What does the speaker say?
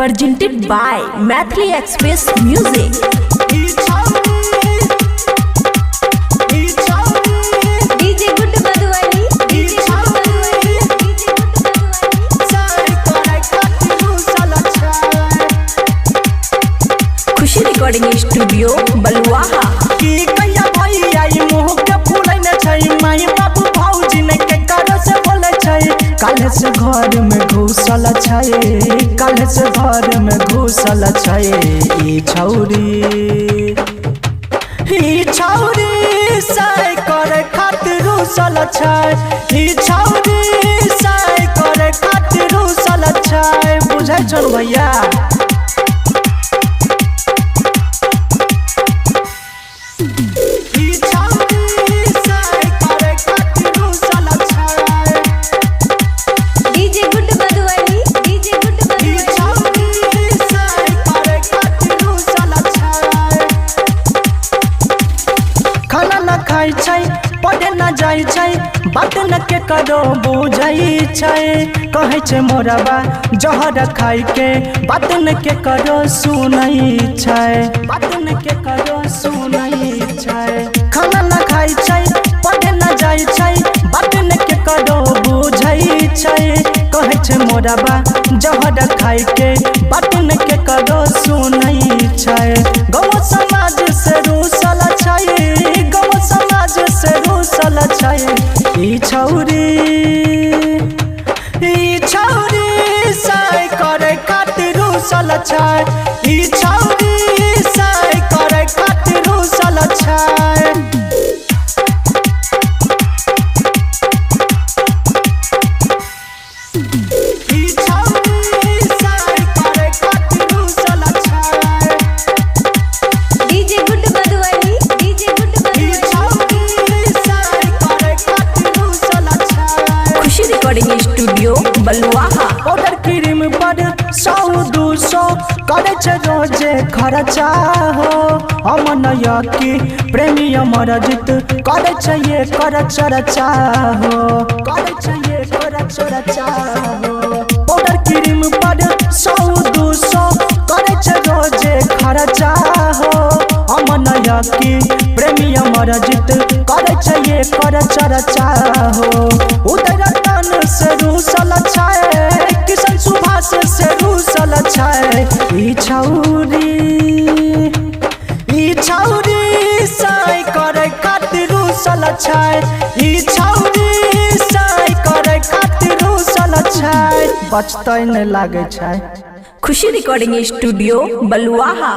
presented by Mathli Express Music. DJ Good Madhuvani, DJ Good Madhuvani, DJ Good Madhuvani. Khushi recording studio बलुआहा। की कहिया भैया ई मुंह के फूलै न छै, माई बाबू भौजी ने के कर से बोले छै, काल्हे से घर में घुसल छै, काल्हे से घर में घुसल छै। ई छौरी साई करे खातिर रुसल छै, ई छौरी साई करे खातिर रुसल छै। बुझै छौ भैया पढ़े न जाय छै, बात न के करो बुझै छै, कहै छै मोरबा जहर खाय के बात न के करो सुनै छै, बात न के करो सुनै छै। खाना न खाय छै, पढ़े न जाय छै, बात न के करो बुझै छै, कहै छै मोरबा जहर खाय के बात न के करो सुनै छै। गाँव समाज से रूसल छै, गाँव समाज से रूसल छै। ई छौरी साई करे खातिर रूसल छै, ई छौरी साई करे खातिर रूसल छै। स्टूडियो बलुआहा। पाउडर क्रीम पर 100-200 करे छै रोजे खर्चा हो, अमन की प्रेमी अमर जीत करे छै ये कर चर्चा हो, करे छै ये कर चर्चा हो। पाउडर क्रीम पर 100-200 करे छै रोजे खर्चा हो, अमन की प्रेमी अमर जीत करे छै ये कर चर्चा हो। उधर से रूसल छै, किशन सुभाष से रूसल छै। ई छौरी साई करे खातिर रूसल छै, ई छौरी साई करे खातिर रूसल छै। बचतै नहीं लागे छै। खुशी रिकॉर्डिंग स्टूडियो बलुआहा।